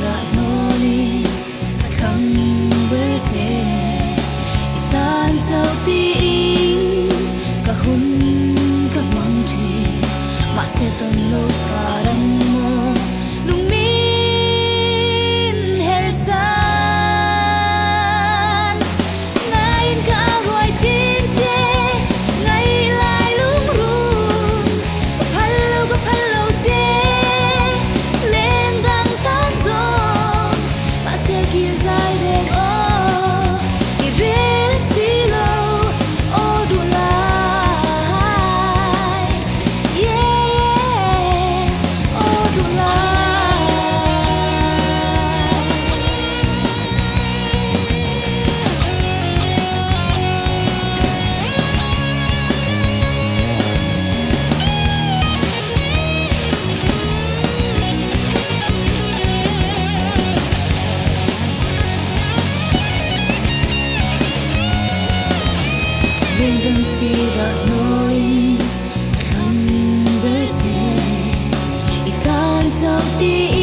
ra noli khang bơ se itan sau tin ka hun ka mang chi ma se ton lo karan mo lung min her san ngain ka roi chin se ngai lai lung run ka phal lo se leng dang tan zo ma se kir zai den o I rel si lo o du lai yeah o du lai bên gần si ra noli khang bơ se itan sau ti